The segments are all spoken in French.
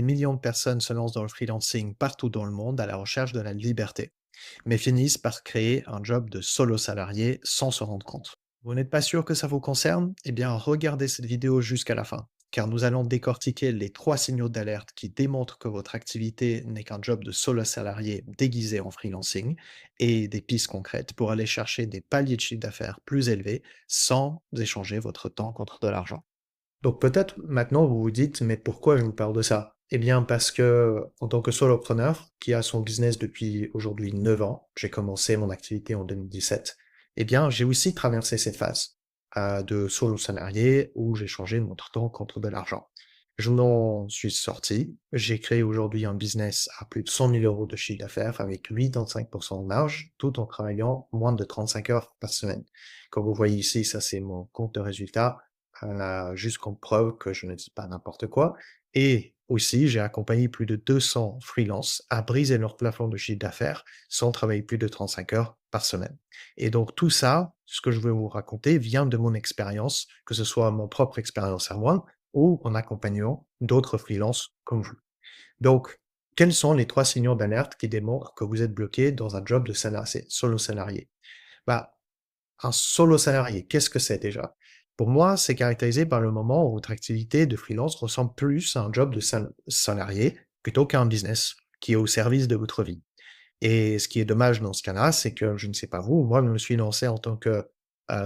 Des millions de personnes se lancent dans le freelancing partout dans le monde à la recherche de la liberté, mais finissent par créer un job de solo salarié sans se rendre compte. Vous n'êtes pas sûr que ça vous concerne? Eh bien, regardez cette vidéo jusqu'à la fin, car nous allons décortiquer les 3 signaux d'alerte qui démontrent que votre activité n'est qu'un job de solo salarié déguisé en freelancing, et des pistes concrètes pour aller chercher des paliers de chiffre d'affaires plus élevés sans échanger votre temps contre de l'argent. Donc peut-être maintenant vous vous dites, mais pourquoi je vous parle de ça? Eh bien parce que en tant que solopreneur qui a son business depuis aujourd'hui 9 ans, j'ai commencé mon activité en 2017, eh bien j'ai aussi traversé cette phase de solo salarié où j'ai changé mon temps contre de l'argent. Je m'en suis sorti, j'ai créé aujourd'hui un business à plus de 100 000 euros de chiffre d'affaires avec 85% de marge, tout en travaillant moins de 35 heures par semaine. Comme vous voyez ici, ça c'est mon compte de résultat juste comme preuve que je ne dis pas n'importe quoi. Et aussi, j'ai accompagné plus de 200 freelances à briser leur plafond de chiffre d'affaires sans travailler plus de 35 heures par semaine. Et donc tout ça, ce que je veux vous raconter, vient de mon expérience, que ce soit mon propre expérience à moi ou en accompagnant d'autres freelances comme vous. Donc, quels sont les 3 signaux d'alerte qui démontrent que vous êtes bloqué dans un job de salarié, solo salarié? Bah, un solo salarié, qu'est-ce que c'est déjà? Pour moi, c'est caractérisé par le moment où votre activité de freelance ressemble plus à un job de salarié plutôt qu'à un business qui est au service de votre vie. Et ce qui est dommage dans ce cas-là, c'est que, je ne sais pas vous, moi, je me suis lancé en tant que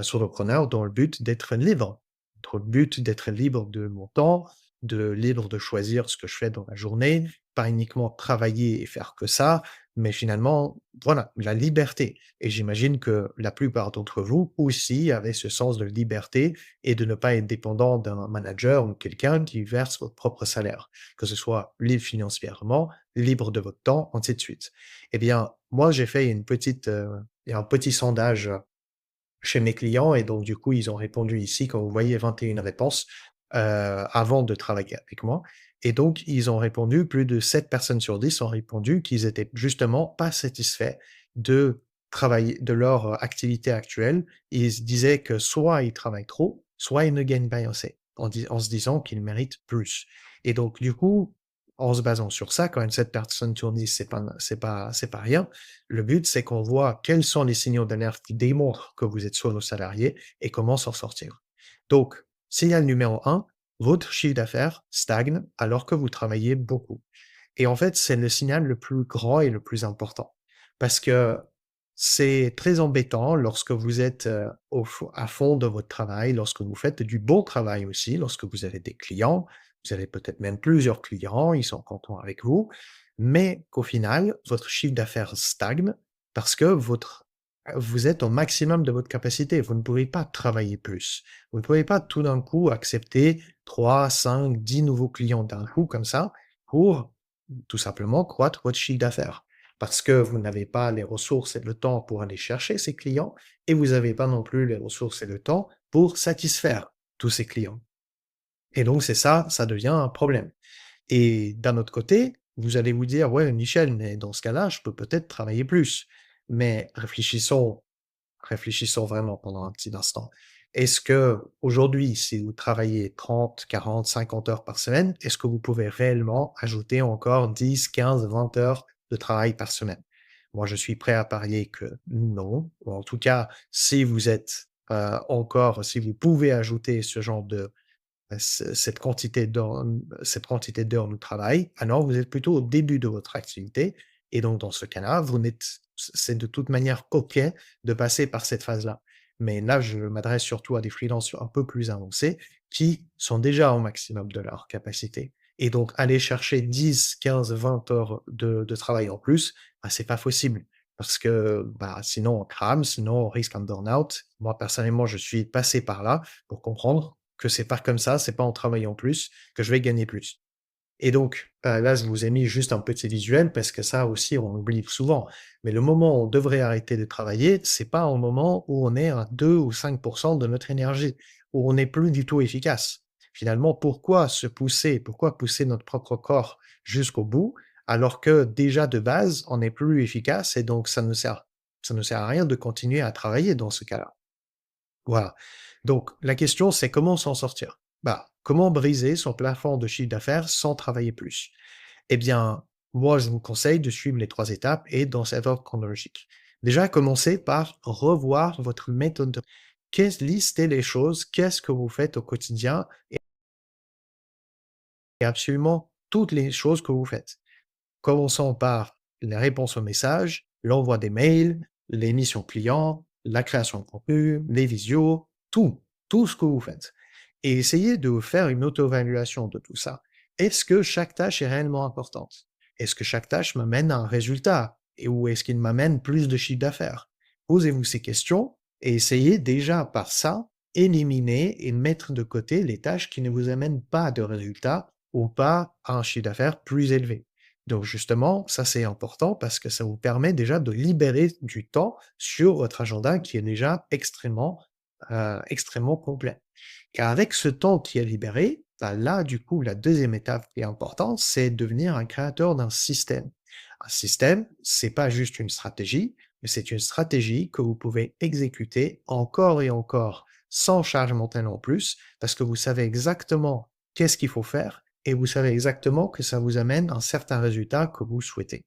solopreneur dans le but d'être libre. Dans le but d'être libre de mon temps, de libre de choisir ce que je fais dans la journée, pas uniquement travailler et faire que ça, mais finalement, voilà, la liberté. Et j'imagine que la plupart d'entre vous aussi avaient ce sens de liberté et de ne pas être dépendant d'un manager ou quelqu'un qui verse votre propre salaire, que ce soit libre financièrement, libre de votre temps, ainsi de suite. Eh bien, moi, j'ai fait un petit sondage chez mes clients et donc du coup, ils ont répondu ici, comme vous voyez, 21 réponses, avant de travailler avec moi et donc ils ont répondu, plus de 7 personnes sur 10 ont répondu qu'ils étaient justement pas satisfaits de travailler de leur, activité actuelle. Ils se disaient que soit ils travaillent trop, soit ils ne gagnent pas assez, en se disant qu'ils méritent plus et donc du coup, en se basant sur ça, quand même 7 personnes sur 10, c'est pas rien. Le but, c'est qu'on voit quels sont les signaux d'alerte qui démontrent que vous êtes solo salarié et comment s'en sortir. Donc, signal numéro un, votre chiffre d'affaires stagne alors que vous travaillez beaucoup. Et en fait, c'est le signal le plus grand et le plus important. Parce que c'est très embêtant lorsque vous êtes à fond de votre travail, lorsque vous faites du bon travail aussi, lorsque vous avez des clients, vous avez peut-être même plusieurs clients, ils sont contents avec vous, mais qu'au final, votre chiffre d'affaires stagne parce que vous êtes au maximum de votre capacité. Vous ne pouvez pas travailler plus. Vous ne pouvez pas tout d'un coup accepter 3, 5, 10 nouveaux clients d'un coup comme ça pour tout simplement croître votre chiffre d'affaires. Parce que vous n'avez pas les ressources et le temps pour aller chercher ces clients et vous n'avez pas non plus les ressources et le temps pour satisfaire tous ces clients. Et donc c'est ça, ça devient un problème. Et d'un autre côté, vous allez vous dire: «Ouais, Michel, mais dans ce cas-là, je peux peut-être travailler plus». Mais réfléchissons vraiment pendant un petit instant. Est-ce que aujourd'hui, si vous travaillez 30, 40, 50 heures par semaine, est-ce que vous pouvez réellement ajouter encore 10, 15, 20 heures de travail par semaine? Moi, je suis prêt à parier que non. Ou en tout cas, si vous êtes, si vous pouvez ajouter ce genre de cette quantité d'heures de travail, alors vous êtes plutôt au début de votre activité et donc dans ce cas-là, vous n'êtes c'est de toute manière OK de passer par cette phase-là. Mais là, je m'adresse surtout à des freelances un peu plus avancés qui sont déjà au maximum de leur capacité et donc aller chercher 10, 15, 20 heures de travail en plus, bah, c'est pas possible parce que, bah, sinon on crame, sinon on risque un burn-out. Moi, personnellement, je suis passé par là pour comprendre que c'est pas comme ça, c'est pas en travaillant plus que je vais gagner plus. Et donc, là, je vous ai mis juste un petit visuel parce que ça aussi, on oublie souvent. Mais le moment où on devrait arrêter de travailler, c'est pas au moment où on est à 2 ou 5 de notre énergie, où on n'est plus du tout efficace. Finalement, pourquoi se pousser? Pourquoi pousser notre propre corps jusqu'au bout, alors que déjà de base, on n'est plus efficace et donc ça ne sert à rien de continuer à travailler dans ce cas-là. Voilà. Donc la question, c'est comment s'en sortir? Bah, Comment briser son plafond de chiffre d'affaires sans travailler plus? Eh bien, moi, je vous conseille de suivre les 3 étapes et dans cet ordre chronologique. Déjà, commencez par revoir votre méthode. Listez les choses, qu'est-ce que vous faites au quotidien et absolument toutes les choses que vous faites. Commençons par les réponses aux messages, l'envoi des mails, les missions clients, la création de contenu, les visios, tout ce que vous faites. Et essayez de faire une auto-évaluation de tout ça. Est-ce que chaque tâche est réellement importante? Est-ce que chaque tâche m'amène à un résultat? Ou est-ce qu'il m'amène plus de chiffre d'affaires? Posez-vous ces questions et essayez déjà par ça, éliminer et mettre de côté les tâches qui ne vous amènent pas de résultats ou pas à un chiffre d'affaires plus élevé. Donc justement, ça c'est important parce que ça vous permet déjà de libérer du temps sur votre agenda qui est déjà extrêmement complet. Et avec ce temps qui est libéré, bah là, du coup, la deuxième étape qui est importante, c'est devenir un créateur d'un système. Un système, c'est pas juste une stratégie, mais c'est une stratégie que vous pouvez exécuter encore et encore sans charge mentale en plus, parce que vous savez exactement qu'est-ce qu'il faut faire et vous savez exactement que ça vous amène un certain résultat que vous souhaitez.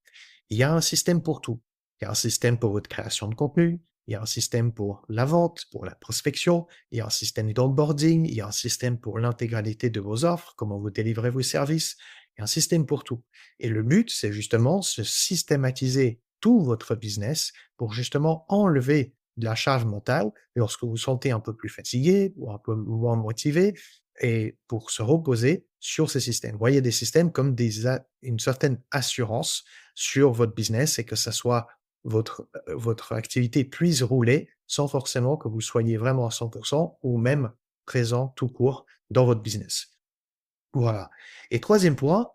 Il y a un système pour tout. Il y a un système pour votre création de contenu, il y a un système pour la vente, pour la prospection, il y a un système d'onboarding, il y a un système pour l'intégralité de vos offres, comment vous délivrez vos services, il y a un système pour tout. Et le but, c'est justement de systématiser tout votre business pour justement enlever de la charge mentale lorsque vous vous sentez un peu plus fatigué ou un peu moins motivé et pour se reposer sur ces systèmes. Voyez des systèmes comme une certaine assurance sur votre business et que ça soit votre activité puisse rouler sans forcément que vous soyez vraiment à 100% ou même présent tout court dans votre business. Voilà. Et troisième point,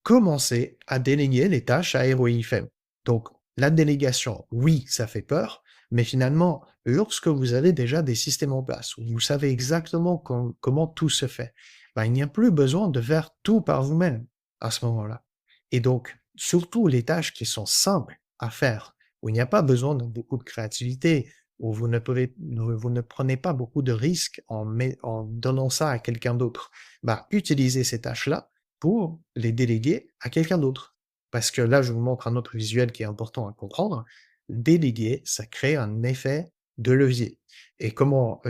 commencez à déléguer les tâches à ROI faible. Donc, la délégation, oui, ça fait peur, mais finalement, lorsque vous avez déjà des systèmes en place, où vous savez exactement comment tout se fait, ben, il n'y a plus besoin de faire tout par vous-même à ce moment-là. Et donc, surtout les tâches qui sont simples à faire, où il n'y a pas besoin de beaucoup de créativité, où vous ne prenez pas beaucoup de risques en donnant ça à quelqu'un d'autre, bah, utilisez ces tâches-là pour les déléguer à quelqu'un d'autre. Parce que là, je vous montre un autre visuel qui est important à comprendre. Déléguer, ça crée un effet de levier. Et comment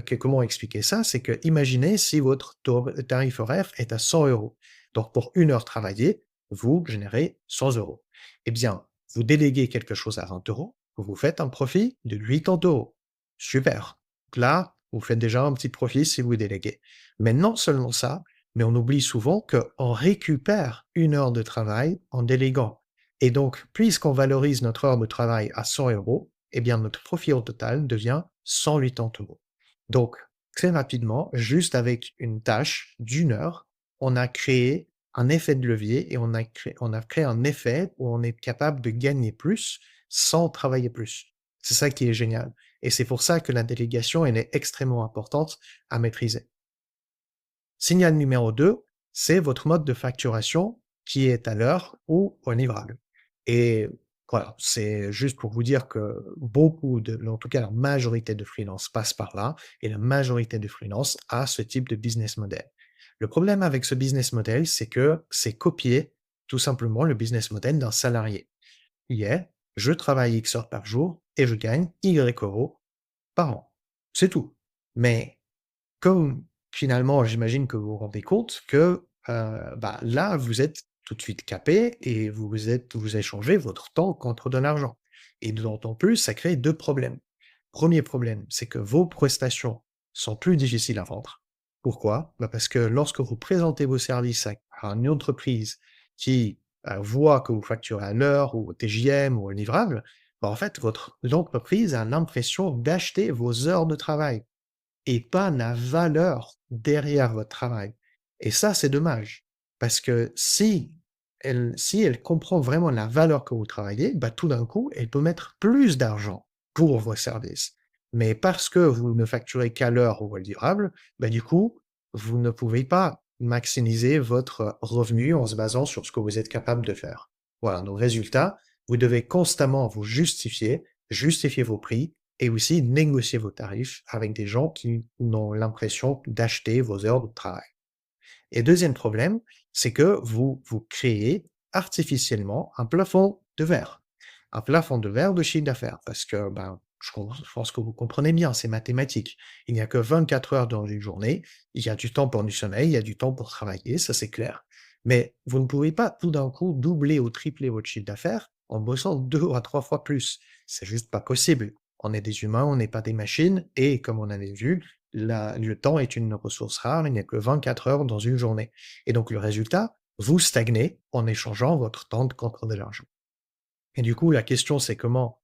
expliquer ça? C'est que imaginez si votre tarif horaire est à 100 euros. Donc pour une heure travaillée, vous générez 100 euros. Eh bien, vous déléguez quelque chose à 20 euros, vous faites un profit de 80 euros. Super. Donc là, vous faites déjà un petit profit si vous déléguez. Mais non seulement ça, mais on oublie souvent qu'on récupère une heure de travail en déléguant. Et donc, puisqu'on valorise notre heure de travail à 100 euros, eh bien, notre profit au total devient 180 euros. Donc, très rapidement, juste avec une tâche d'une heure, on a créé un effet de levier et on a créé un effet où on est capable de gagner plus sans travailler plus. C'est ça qui est génial. Et c'est pour ça que la délégation, elle est extrêmement importante à maîtriser. Signal numéro 2, c'est votre mode de facturation qui est à l'heure ou au livrable. Et voilà, c'est juste pour vous dire que en tout cas la majorité de freelance passe par là et la majorité de freelance a ce type de business model. Le problème avec ce business model, c'est que c'est copier tout simplement le business model d'un salarié. Il est, je travaille X heures par jour et je gagne Y euros par an. C'est tout. Mais comme finalement, j'imagine que vous vous rendez compte que, bah, là, vous êtes tout de suite capé et vous échangez votre temps contre de l'argent et d'autant plus, ça crée 2 problèmes. Premier problème, c'est que vos prestations sont plus difficiles à vendre. Pourquoi? Bah, parce que lorsque vous présentez vos services à une entreprise qui, voit que vous facturez à l'heure ou au TJM ou au livrable, bah, en fait, l'entreprise a l'impression d'acheter vos heures de travail et pas la valeur derrière votre travail. Et ça, c'est dommage. Parce que si elle comprend vraiment la valeur que vous travaillez, bah, tout d'un coup, elle peut mettre plus d'argent pour vos services. Mais parce que vous ne facturez qu'à l'heure ou au livrable, bah, du coup, vous ne pouvez pas maximiser votre revenu en se basant sur ce que vous êtes capable de faire. Voilà. Donc, résultat, vous devez constamment vous justifier vos prix et aussi négocier vos tarifs avec des gens qui ont l'impression d'acheter vos heures de travail. Et deuxième problème, c'est que vous créez artificiellement un plafond de verre. Un plafond de verre de chiffre d'affaires parce que, ben, je pense que vous comprenez bien, c'est mathématique. Il n'y a que 24 heures dans une journée, il y a du temps pour du sommeil, il y a du temps pour travailler, ça c'est clair. Mais vous ne pouvez pas tout d'un coup doubler ou tripler votre chiffre d'affaires en bossant 2 à 3 fois plus. C'est juste pas possible. On est des humains, on n'est pas des machines et comme on avait vu, le temps est une ressource rare, il n'y a que 24 heures dans une journée. Et donc le résultat, vous stagnez en échangeant votre temps contre de l'argent. Et du coup, la question, c'est comment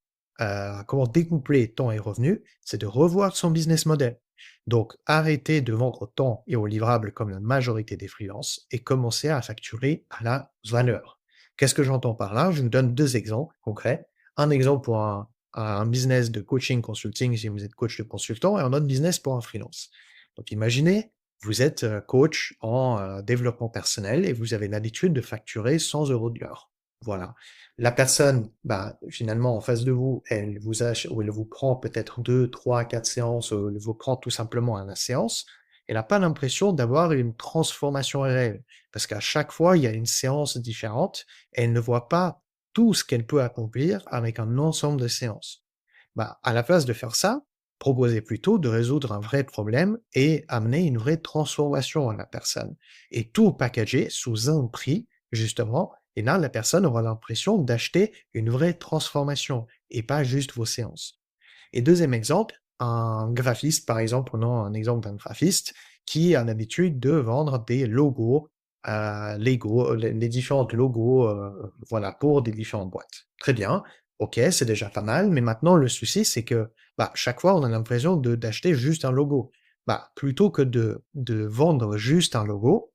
découpler temps et revenus? C'est de revoir son business model. Donc, arrêter de vendre au temps et aux livrables comme la majorité des freelances et commencer à facturer à la valeur. Qu'est-ce que j'entends par là? Je vous donne 2 exemples concrets. Un exemple pour un business de coaching consulting si vous êtes coach de consultant et un autre business pour un freelance. Donc, imaginez, vous êtes coach en développement personnel et vous avez l'habitude de facturer 100 € de l'heure. Voilà. La personne, bah, finalement, en face de vous, elle vous ach ou elle vous prend peut-être 2, 3, 4 séances, elle vous prend tout simplement à la séance. Elle n'a pas l'impression d'avoir une transformation réelle, parce qu'à chaque fois, il y a une séance différente et elle ne voit pas tout ce qu'elle peut accomplir avec un ensemble de séances. Bah, à la place de faire ça, proposez plutôt de résoudre un vrai problème et amener une vraie transformation à la personne et tout packager sous un prix, justement, et là, la personne aura l'impression d'acheter une vraie transformation et pas juste vos séances. Et deuxième exemple, un graphiste, par exemple, prenons un exemple d'un graphiste qui a l'habitude de vendre des logos, Lego, les différents logos, voilà, pour des différentes boîtes. Très bien, OK, c'est déjà pas mal, mais maintenant le souci, c'est que, bah, chaque fois, on a l'impression d'acheter juste un logo. Bah, plutôt que de vendre juste un logo,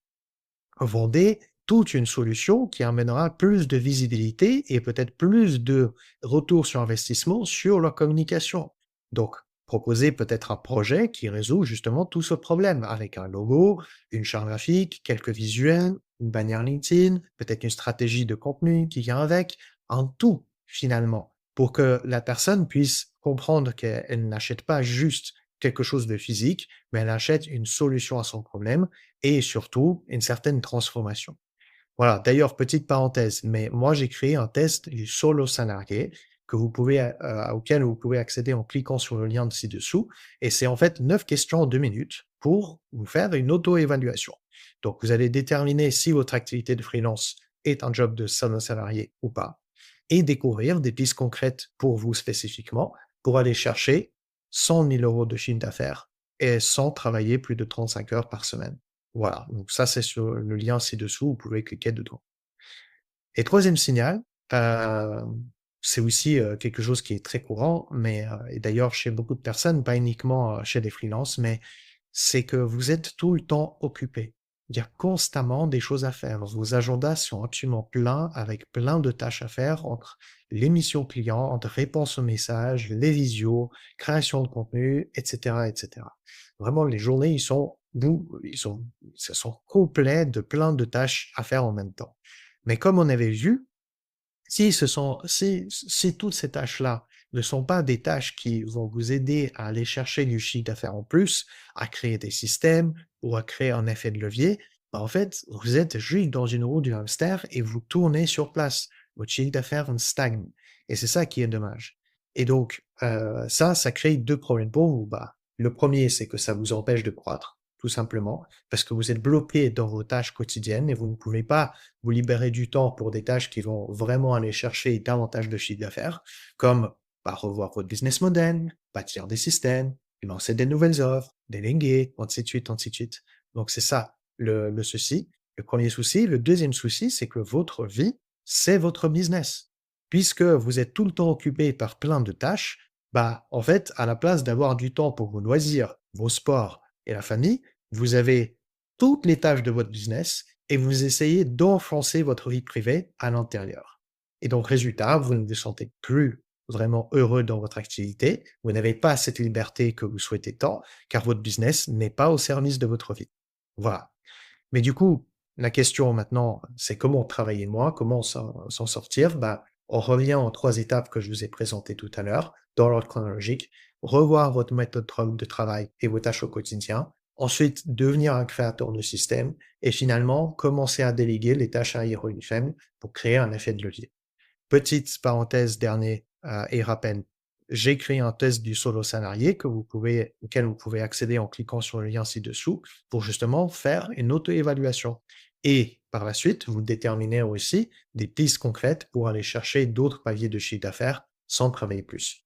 vendez toute une solution qui amènera plus de visibilité et peut-être plus de retour sur investissement sur leur communication. Donc, proposez peut-être un projet qui résout justement tout ce problème avec un logo, une charte graphique, quelques visuels, une bannière LinkedIn, peut-être une stratégie de contenu qui vient avec, un tout finalement, pour que la personne puisse comprendre qu'elle n'achète pas juste quelque chose de physique, mais elle achète une solution à son problème et surtout une certaine transformation. Voilà, d'ailleurs, petite parenthèse, mais moi j'ai créé un test du solo salarié que vous pouvez, auquel vous pouvez accéder en cliquant sur le lien de ci-dessous et c'est en fait 9 questions en 2 minutes pour vous faire une auto-évaluation. Donc vous allez déterminer si votre activité de freelance est un job de solo salarié ou pas et découvrir des pistes concrètes pour vous spécifiquement pour aller chercher 100 000 € de chiffre d'affaires et sans travailler plus de 35 heures par semaine. Voilà, donc ça, c'est sur le lien ci-dessous, vous pouvez cliquer dedans. Et troisième signal, c'est aussi, quelque chose qui est très courant, mais, et d'ailleurs chez beaucoup de personnes, pas uniquement, chez des freelances, mais c'est que vous êtes tout le temps occupé. Il y a constamment des choses à faire. Vos agendas sont absolument pleins avec plein de tâches à faire entre les missions clients, entre réponses aux messages, les visios, création de contenu, et cetera, et cetera. Vraiment, les journées, ils sont complets de plein de tâches à faire en même temps. Mais comme on avait vu, si toutes ces tâches-là ne sont pas des tâches qui vont vous aider à aller chercher du chiffre d'affaires en plus, à créer des systèmes ou à créer un effet de levier, bah, en fait, vous êtes juste dans une roue du hamster et vous tournez sur place. Votre chiffre d'affaires stagne et c'est ça qui est dommage. Et donc, ça crée 2 problèmes pour vous. Bah, le premier, c'est que ça vous empêche de croître, tout simplement, parce que vous êtes bloqué dans vos tâches quotidiennes et vous ne pouvez pas vous libérez du temps pour des tâches qui vont vraiment aller chercher davantage de chiffre d'affaires, comme bah, revoir votre business model, bâtir des systèmes, lancer des nouvelles offres, déléguer, ainsi de suite, ainsi de suite. Donc c'est ça le souci. Le premier souci. Le deuxième souci, c'est que votre vie, c'est votre business. Puisque vous êtes tout le temps occupé par plein de tâches, bah en fait, à la place d'avoir du temps pour vos loisirs, vos sports et la famille, vous avez toutes les tâches de votre business et vous essayez d'enfoncer votre vie privée à l'intérieur. Et donc, résultat, vous ne vous sentez plus vraiment heureux dans votre activité, vous n'avez pas cette liberté que vous souhaitez tant, car votre business n'est pas au service de votre vie. Voilà. Mais du coup, la question maintenant, c'est comment travailler moins, comment s'en sortir? Bah, on revient aux 3 étapes que je vous ai présentées tout à l'heure, dans l'ordre chronologique. Revoir votre méthode de travail et vos tâches au quotidien. Ensuite, devenir un créateur de système et finalement commencer à déléguer les tâches à aérogènes pour créer un effet de levier. Petite parenthèse dernier et rappel, j'ai créé un test du solo salarié auquel vous pouvez accéder en cliquant sur le lien ci-dessous pour justement faire une auto-évaluation. Et par la suite, vous déterminez aussi des pistes concrètes pour aller chercher d'autres paliers de chiffre d'affaires sans travailler plus.